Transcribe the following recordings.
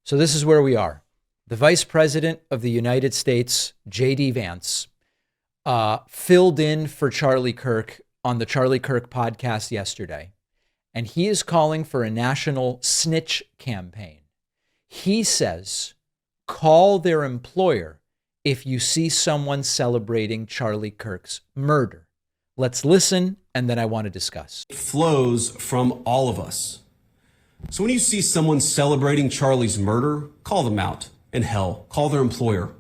So this is where we are. The Vice President of the United States, J.D. Vance, filled in for Charlie Kirk on the Charlie Kirk podcast yesterday, and he is calling for a national snitch campaign. He says, call their employer if you see someone celebrating Charlie Kirk's murder. Let's listen, and then I want to discuss. It flows from all of us. So when you see someone celebrating Charlie's murder, call them out. And hell, call their employer.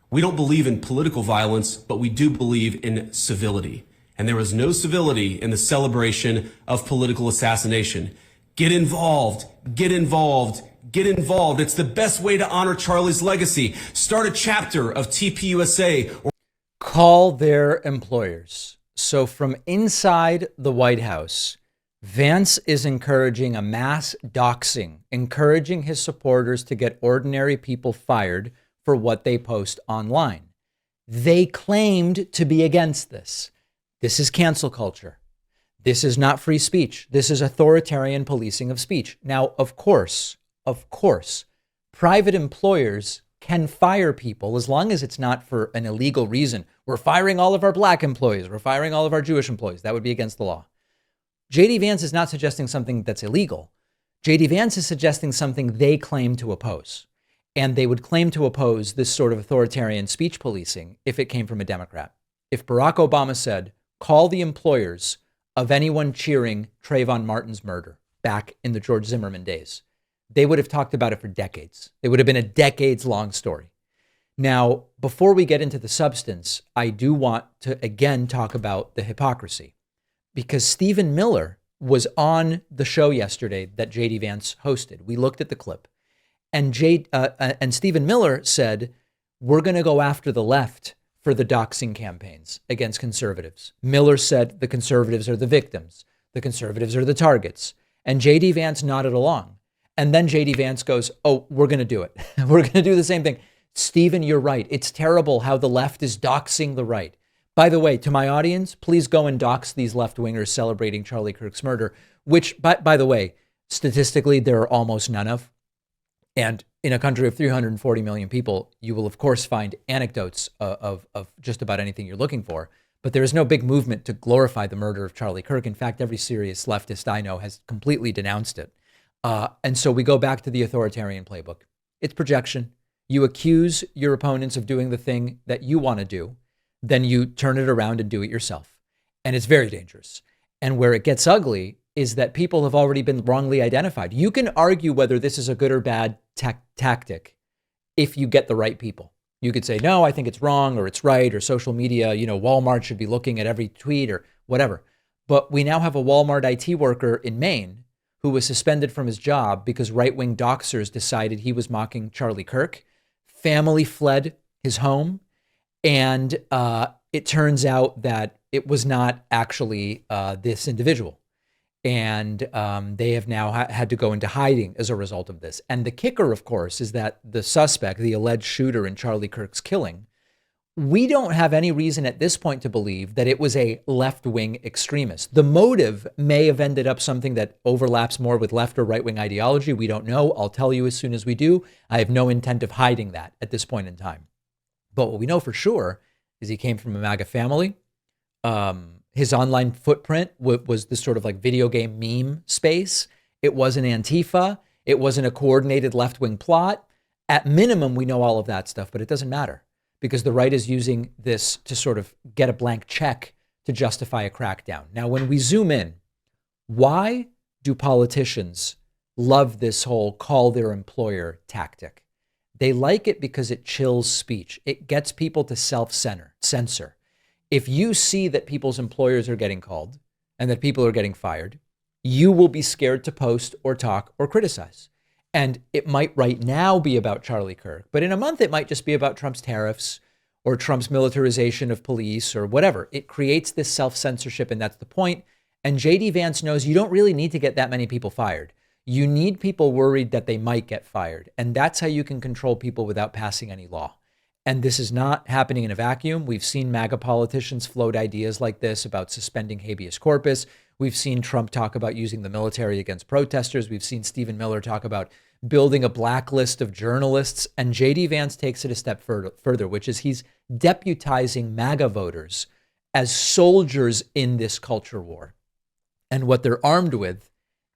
We don't believe in political violence, but we do believe in civility. And there is no civility in the celebration of political assassination. Get involved, get involved, get involved. It's the best way to honor Charlie's legacy. Start a chapter of TPUSA. Call their employers. So from inside the White House, Vance is encouraging a mass doxing, encouraging his supporters to get ordinary people fired for what they post online. They claimed to be against this. This is cancel culture. This is not free speech. This is authoritarian policing of speech. Now, of course, private employers can fire people as long as it's not for an illegal reason. We're firing all of our black employees. We're firing all of our Jewish employees. That would be against the law. J.D. Vance is not suggesting something that's illegal. J.D. Vance is suggesting something they claim to oppose. And they would claim to oppose this sort of authoritarian speech policing if it came from a Democrat. If Barack Obama said, call the employers of anyone cheering Trayvon Martin's murder back in the George Zimmerman days, they would have talked about it for decades. It would have been a decades-long story. Now, before we get into the substance, I do want to again talk about the hypocrisy. Because Stephen Miller was on the show yesterday that J.D. Vance hosted. We looked at the clip. And Stephen Miller said, we're going to go after the left for the doxing campaigns against conservatives. Miller said the conservatives are the victims. The conservatives are the targets. And J.D. Vance nodded along. And then J.D. Vance goes, oh, we're going to do it. We're going to do the same thing. Stephen, you're right. It's terrible how the left is doxing the right. By the way, to my audience, please go and dox these left-wingers celebrating Charlie Kirk's murder, which, by the way, statistically, there are almost none of. And in a country of 340 million people, you will, of course, find anecdotes of just about anything you're looking for. But there is no big movement to glorify the murder of Charlie Kirk. In fact, every serious leftist I know has completely denounced it. And so we go back to the authoritarian playbook. It's projection. You accuse your opponents of doing the thing that you want to do. Then you turn it around and do it yourself. And it's very dangerous. And where it gets ugly is that people have already been wrongly identified. You can argue whether this is a good or bad tactic if you get the right people. You could say, no, I think it's wrong or it's right, or social media, Walmart should be looking at every tweet or whatever. But we now have a Walmart IT worker in Maine who was suspended from his job because right-wing doxers decided he was mocking Charlie Kirk. Family fled his home. And it turns out that it was not actually this individual. And they have now had to go into hiding as a result of this. And the kicker, of course, is that the suspect, the alleged shooter in Charlie Kirk's killing, we don't have any reason at this point to believe that it was a left-wing extremist. The motive may have ended up something that overlaps more with left or right-wing ideology. We don't know. I'll tell you as soon as we do. I have no intent of hiding that at this point in time. But what we know for sure is he came from a MAGA family. His online footprint was this sort of like video game meme space. It wasn't Antifa. It wasn't a coordinated left-wing plot. At minimum, we know all of that stuff, but it doesn't matter because the right is using this to sort of get a blank check to justify a crackdown. Now, when we zoom in, why do politicians love this whole call their employer tactic? They like it because it chills speech. It gets people to censor. If you see that people's employers are getting called and that people are getting fired, you will be scared to post or talk or criticize. And it might right now be about Charlie Kirk, but in a month it might just be about Trump's tariffs or Trump's militarization of police or whatever. It creates this self-censorship, and that's the point. And J.D. Vance knows you don't really need to get that many people fired. You need people worried that they might get fired. And that's how you can control people without passing any law. And this is not happening in a vacuum. We've seen MAGA politicians float ideas like this about suspending habeas corpus. We've seen Trump talk about using the military against protesters. We've seen Stephen Miller talk about building a blacklist of journalists. And JD Vance takes it a step further, which is he's deputizing MAGA voters as soldiers in this culture war. And what they're armed with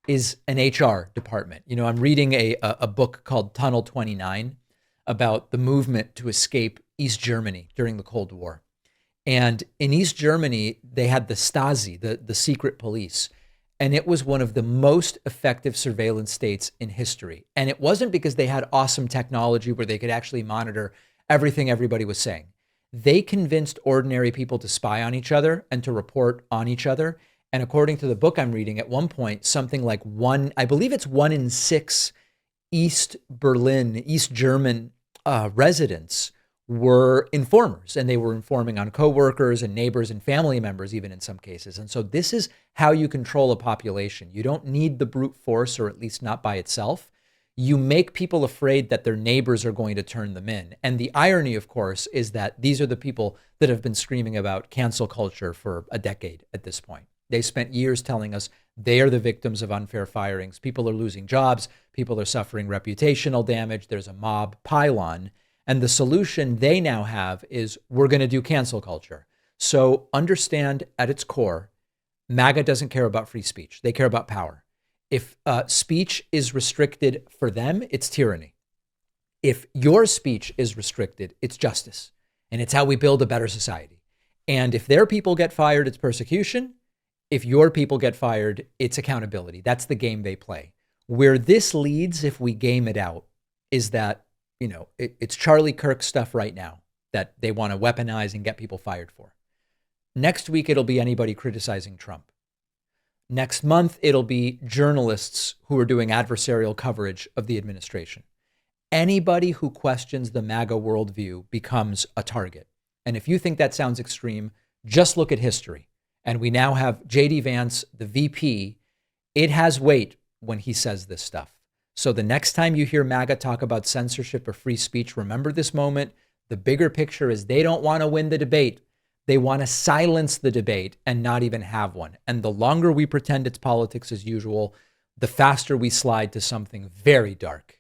is an HR department. You know, I'm reading a book called Tunnel 29 about the movement to escape East Germany during the Cold War. And in East Germany, they had the Stasi, the secret police. And it was one of the most effective surveillance states in history. And it wasn't because they had awesome technology where they could actually monitor everything everybody was saying. They convinced ordinary people to spy on each other and to report on each other. And according to the book I'm reading, at one point, something like I believe it's 1 in 6 East German residents were informers, and they were informing on coworkers and neighbors and family members, even in some cases. And so this is how you control a population. You don't need the brute force, or at least not by itself. You make people afraid that their neighbors are going to turn them in. And the irony, of course, is that these are the people that have been screaming about cancel culture for a decade at this point. They spent years telling us they are the victims of unfair firings. People are losing jobs. People are suffering reputational damage. There's a mob pile-on. And the solution they now have is we're going to do cancel culture. So understand at its core, MAGA doesn't care about free speech. They care about power. If speech is restricted for them, it's tyranny. If your speech is restricted, it's justice. And it's how we build a better society. And if their people get fired, it's persecution. If your people get fired, it's accountability. That's the game they play. Where this leads, if we game it out, is that, you know, it's Charlie Kirk stuff right now that they want to weaponize and get people fired for. Next week, it'll be anybody criticizing Trump. Next month, it'll be journalists who are doing adversarial coverage of the administration. Anybody who questions the MAGA worldview becomes a target. And if you think that sounds extreme, just look at history. And we now have JD Vance, the VP. It has weight when he says this stuff. So the next time you hear MAGA talk about censorship or free speech, remember this moment. The bigger picture is they don't want to win the debate. They want to silence the debate and not even have one. And the longer we pretend it's politics as usual, the faster we slide to something very dark.